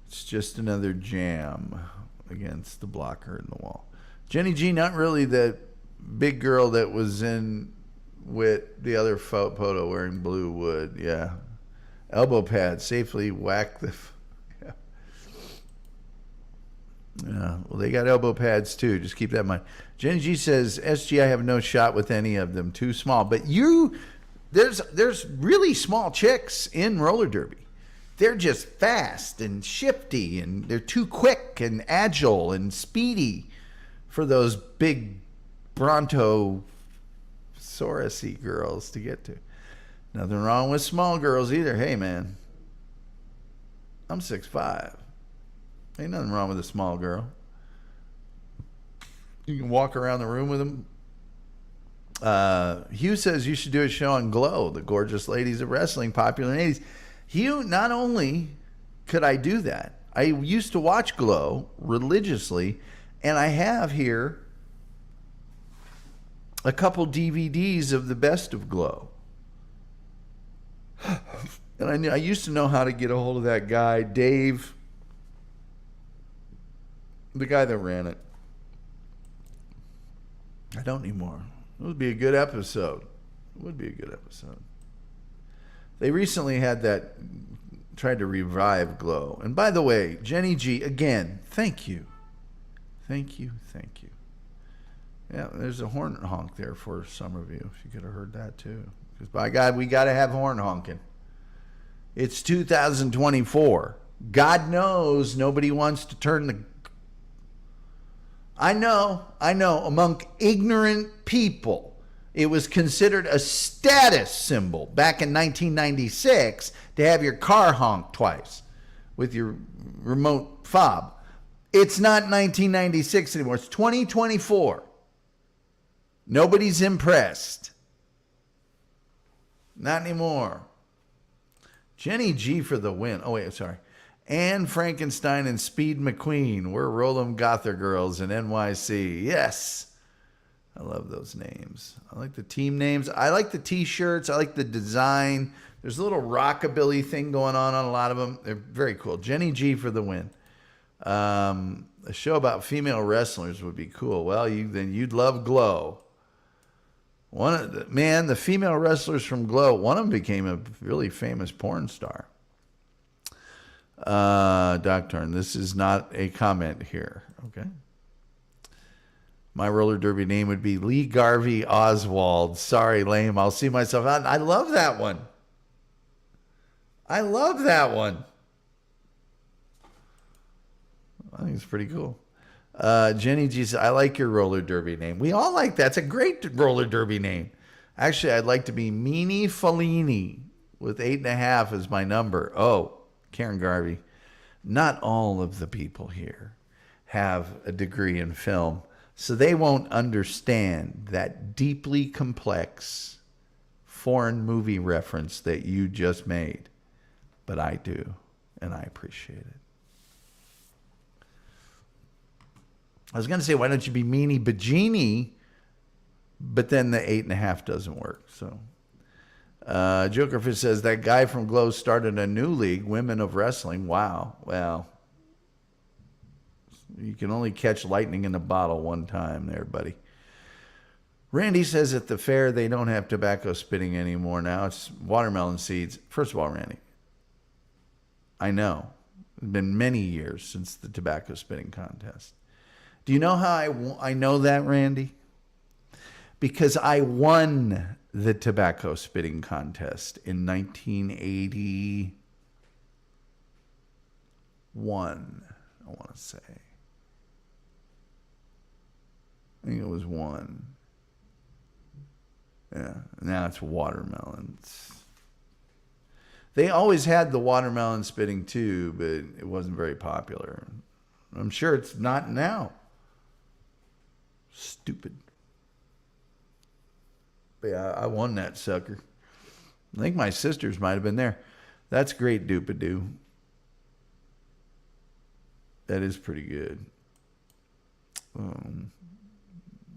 It's just another jam against the blocker in the wall. Jenny G, not really the big girl that was in with the other photo wearing blue wood. Yeah. Elbow pad, safely whack the... Yeah, well, they got elbow pads too. Just keep that in mind. Jenny G says, SG, I have no shot with any of them. Too small. But there's really small chicks in roller derby. They're just fast and shifty, and they're too quick and agile and speedy for those big Brontosaurus-y girls to get to. Nothing wrong with small girls either. Hey, man, I'm 6'5". Ain't nothing wrong with a small girl. You can walk around the room with them. Hugh says you should do a show on Glow, the gorgeous ladies of wrestling, popular in the 80s. Hugh, not only could I do that, I used to watch Glow religiously, and I have here a couple DVDs of the best of Glow. And I used to know how to get a hold of that guy, Dave The guy that ran it. I don't anymore. It would be a good episode. It would be a good episode. They recently had that, tried to revive Glow. And by the way, Jenny G, again, thank you. Thank you. Yeah, there's a horn honk there for some of you, if you could have heard that too. Because by God, we got to have horn honking. It's 2024. God knows nobody wants to turn the... I know, among ignorant people, it was considered a status symbol back in 1996 to have your car honk twice with your remote fob. It's not 1996 anymore. It's 2024. Nobody's impressed. Not anymore. Jenny G for the win. Oh, wait, sorry. Anne Frankenstein and Speed McQueen. We're Roll'em Gother Girls in NYC. Yes. I love those names. I like the team names. I like the T-shirts. I like the design. There's a little rockabilly thing going on a lot of them. They're very cool. Jenny G for the win. A show about female wrestlers would be cool. Well, then you'd love Glow. The female wrestlers from Glow, one of them became a really famous porn star. Doctor, this is not a comment here. Okay. My roller derby name would be Lee Garvey Oswald. Sorry, lame. I'll see myself out. I love that one. I think it's pretty cool. Jenny G says, I like your roller derby name. We all like that. It's a great roller derby name. Actually, I'd like to be Meanie Fellini with 8.5 as my number. Oh, Karen Garvey. Not all of the people here have a degree in film, so they won't understand that deeply complex foreign movie reference that you just made. But I do, and I appreciate it. I was going to say, why don't you be Meanie Bajini? But then the 8.5 doesn't work. So, Jokerfish says, that guy from Glow started a new league, Women of Wrestling. Wow. Well, you can only catch lightning in a bottle one time there, buddy. Randy says at the fair they don't have tobacco spitting anymore now. It's watermelon seeds. First of all, Randy, I know. It's been many years since the tobacco spitting contest. Do you know how I know that, Randy? Because I won the tobacco spitting contest in 1981, I want to say. I think it was 1. Yeah, now it's watermelons. They always had the watermelon spitting too, but it wasn't very popular. I'm sure it's not now. Stupid. But yeah, I won that sucker. I think my sisters might have been there. That's great, Doopadoo. That is pretty good.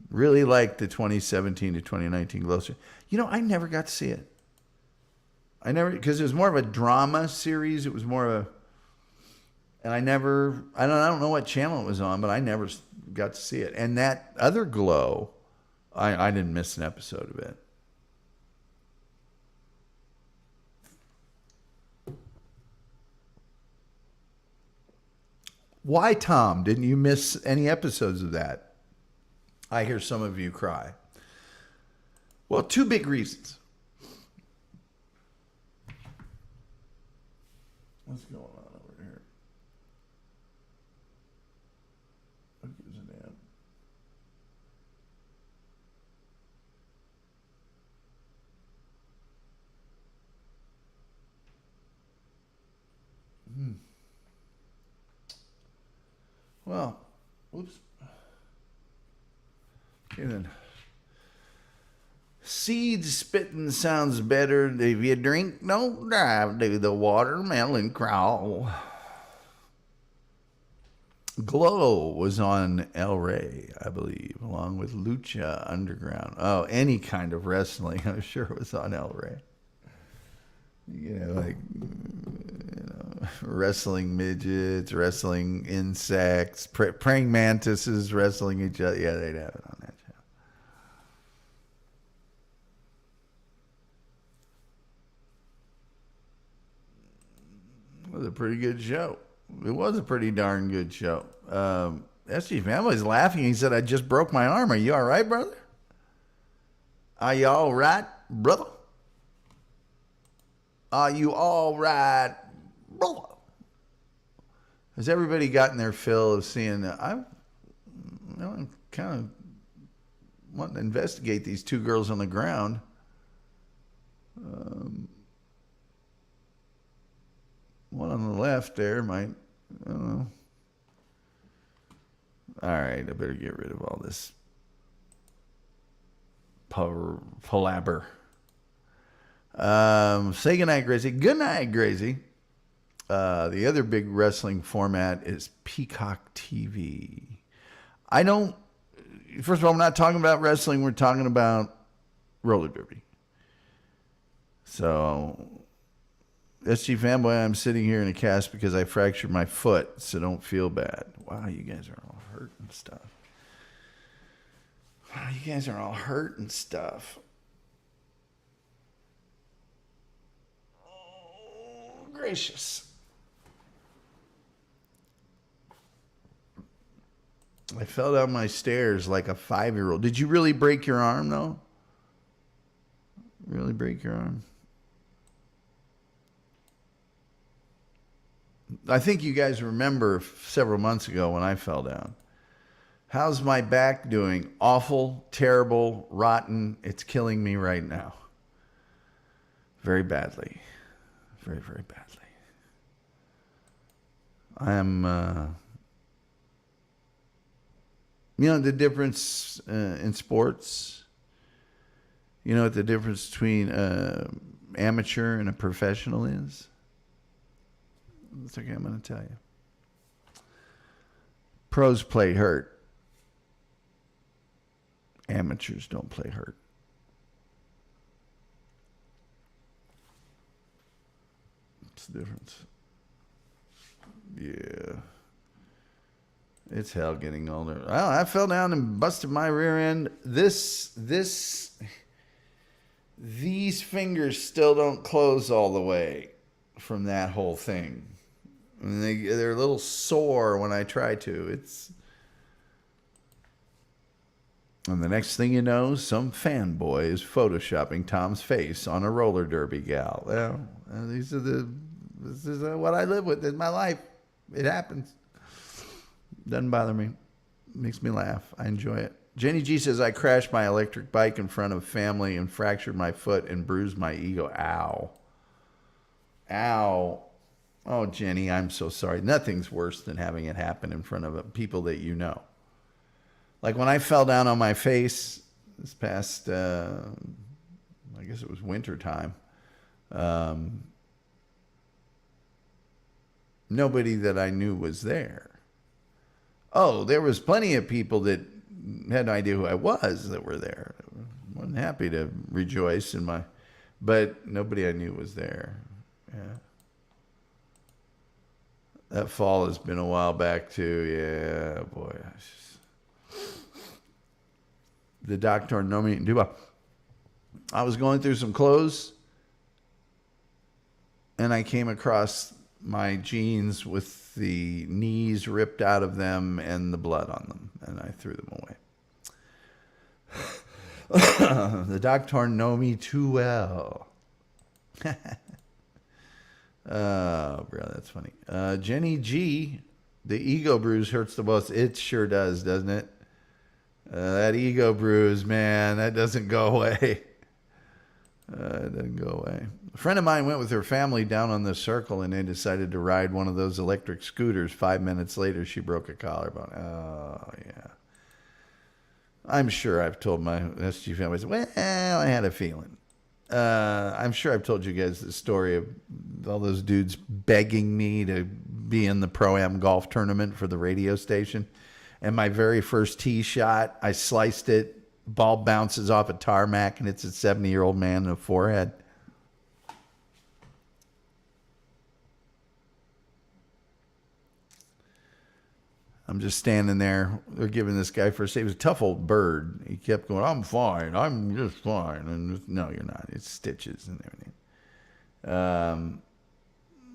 Really like the 2017 to 2019 Glow Series. You know, I never got to see it. Because it was more of a drama series. It was more of a, and I don't know what channel it was on, but I never got to see it. And that other Glow, I didn't miss an episode of it. Why, Tom? Didn't you miss any episodes of that? I hear some of you cry. Well, 2 big reasons. What's going on over here? What gives a damn? Well, whoops. Okay then. Seed spitting sounds better. If you drink, don't drive. Do the watermelon crawl. Glow was on El Rey, I believe, along with Lucha Underground. Oh, any kind of wrestling, I'm sure it was on El Rey. You know, like, you know. wrestling midgets, wrestling insects, praying mantises wrestling each other. Yeah, they'd have it on that show. It was a pretty good show. It was a pretty darn good show. SG Family's laughing. He said, I just broke my arm. Are you all right, brother? Are you all right, brother? Are you all right, brother? Has everybody gotten their fill of seeing? I'm kind of wanting to investigate these two girls on the ground. One on the left there might, I don't know. All right, I better get rid of all this palaver. Say goodnight, Gracie. Good night, Gracie. The other big wrestling format is Peacock TV. First of all, I'm not talking about wrestling. We're talking about roller derby. So, SG Fanboy, I'm sitting here in a cast because I fractured my foot, so don't feel bad. Wow, you guys are all hurt and stuff. Wow, you guys are all hurt and stuff. Oh, gracious. I fell down my stairs like a 5-year-old. Did you really break your arm, though? Really break your arm? I think you guys remember several months ago when I fell down. How's my back doing? Awful, terrible, rotten. It's killing me right now. Very badly. Very, very badly. I am... You know the difference in sports? You know what the difference between amateur and a professional is? That's okay, I'm going to tell you. Pros play hurt. Amateurs don't play hurt. What's the difference? Yeah. It's hell getting older. Well, I fell down and busted my rear end. These fingers still don't close all the way from that whole thing. And they're a little sore when I try to. And the next thing you know, some fanboy is photoshopping Tom's face on a roller derby gal. Well, this is what I live with. This is my life. It happens. Doesn't bother me. Makes me laugh. I enjoy it. Jenny G says, I crashed my electric bike in front of family and fractured my foot and bruised my ego. Ow. Ow. Oh, Jenny, I'm so sorry. Nothing's worse than having it happen in front of people that you know. Like when I fell down on my face this past, I guess it was winter time. Nobody that I knew was there. Oh, there was plenty of people that had no idea who I was that were there. I wasn't happy to rejoice but nobody I knew was there. Yeah. That fall has been a while back too. Yeah, boy. The doctor know me. I was going through some clothes and I came across my jeans with the knees ripped out of them and the blood on them, and I threw them away. The doctor know me too well. Oh, bro, that's funny. Jenny G, the ego bruise hurts the most. It sure does, doesn't it? That ego bruise, man, that doesn't go away. It doesn't go away. A friend of mine went with her family down on the circle and they decided to ride one of those electric scooters. 5 minutes later, she broke a collarbone. Oh, yeah. I'm sure I've told my SG family, well, I had a feeling. I'm sure I've told you guys the story of all those dudes begging me to be in the Pro-Am golf tournament for the radio station. And my very first tee shot, I sliced it. Ball bounces off a tarmac and it's a 70-year-old man in the forehead. I'm just standing there. They're giving this guy first aid. He was a tough old bird. He kept going, I'm fine. I'm just fine. And no, you're not. It's stitches and everything.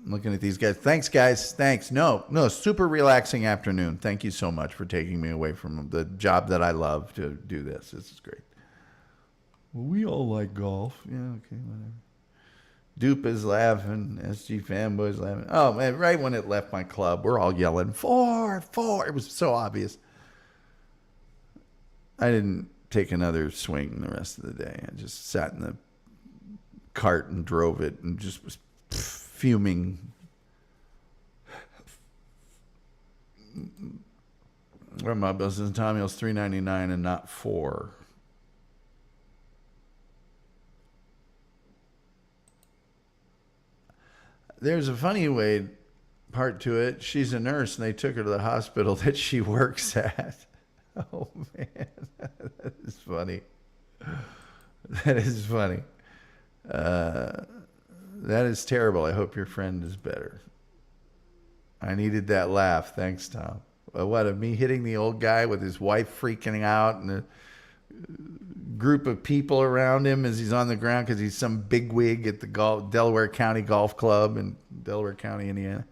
Looking at these guys. Thanks, guys. Thanks. No, super relaxing afternoon. Thank you so much for taking me away from the job that I love to do this. This is great. Well, we all like golf. Yeah, okay, whatever. Dupe is laughing. SG fanboys laughing. Oh, man, right when it left my club, we're all yelling, 4, 4. It was so obvious. I didn't take another swing the rest of the day. I just sat in the cart and drove it and just was fuming. Where my bill says Tommy Hill's $3.99 and not $4. There's a funny way part to it. She's a nurse and they took her to the hospital that she works at. Oh man, that is funny. That is funny. That is terrible. I hope your friend is better. I needed that laugh. Thanks, Tom. What, of me hitting the old guy with his wife freaking out and a group of people around him as he's on the ground because he's some bigwig at the Delaware County Golf Club in Delaware County, Indiana.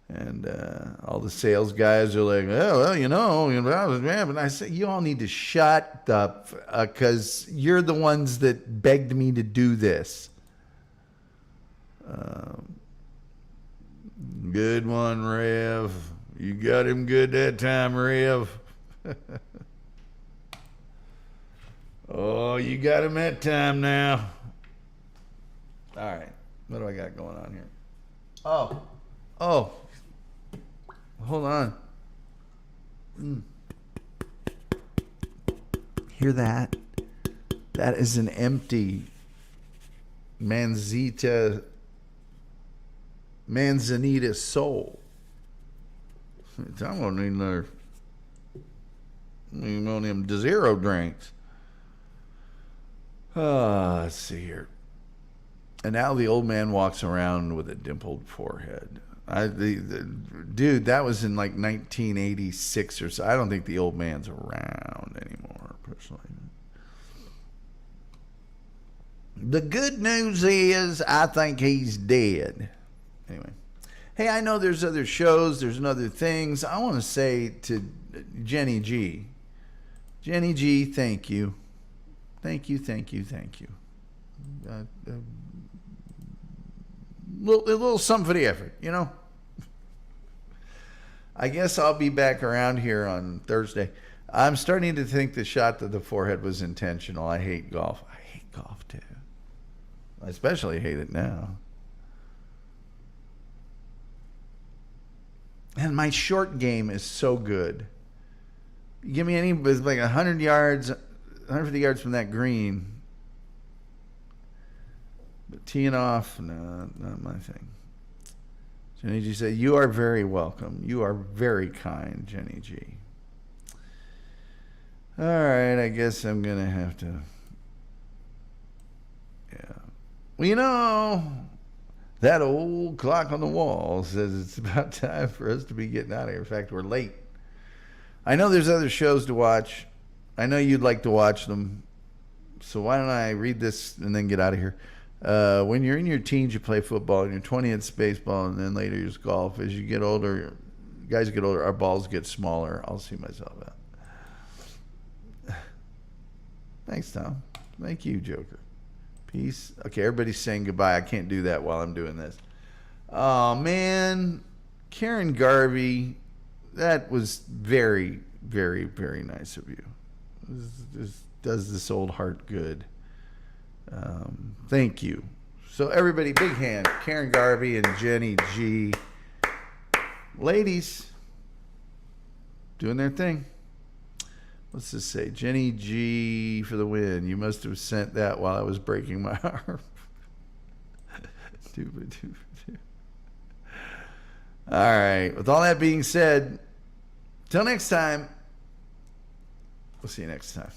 And all the sales guys are like, oh, well, and I said, you all need to shut up because you're the ones that begged me to do this. Good one, Rev. You got him good that time, Rev. Oh, you got him that time now. All right. What do I got going on here? Oh. Hold on. Hear that? That is an empty Manzanita soul. I'm going to need another one of them zero drinks. Let's see here. And now the old man walks around with a dimpled forehead. Dude, that was in like 1986 or so. I don't think the old man's around anymore, personally. The good news is I think he's dead. Anyway. Hey, I know there's other shows, there's other things. I want to say to Jenny G. Jenny G, thank you. Thank you. A little something for the effort, you know? I guess I'll be back around here on Thursday. I'm starting to think the shot to the forehead was intentional. I hate golf. I hate golf, too. I especially hate it now. And my short game is so good. You give me any, like 100 yards, 150 yards from that green. But teeing off, no, not my thing. Jenny G said, you are very welcome. You are very kind, Jenny G. All right, I guess I'm going to have to. Yeah. Well, you know, that old clock on the wall says it's about time for us to be getting out of here. In fact, we're late. I know there's other shows to watch. I know you'd like to watch them. So why don't I read this and then get out of here? When you're in your teens, you play football. In your 20s, it's baseball, and then later it's golf. As you get older, guys get older, our balls get smaller. I'll see myself out. Thanks, Tom. Thank you, Joker. Peace. Okay, everybody's saying goodbye. I can't do that while I'm doing this. Oh, man. Karen Garvey, that was very, very, very nice of you. This does this old heart good. Thank you. So everybody, big hand. Karen Garvey and Jenny G. Ladies, doing their thing. Let's just say, Jenny G for the win. You must have sent that while I was breaking my arm. All right. With all that being said, till next time, we'll see you next time.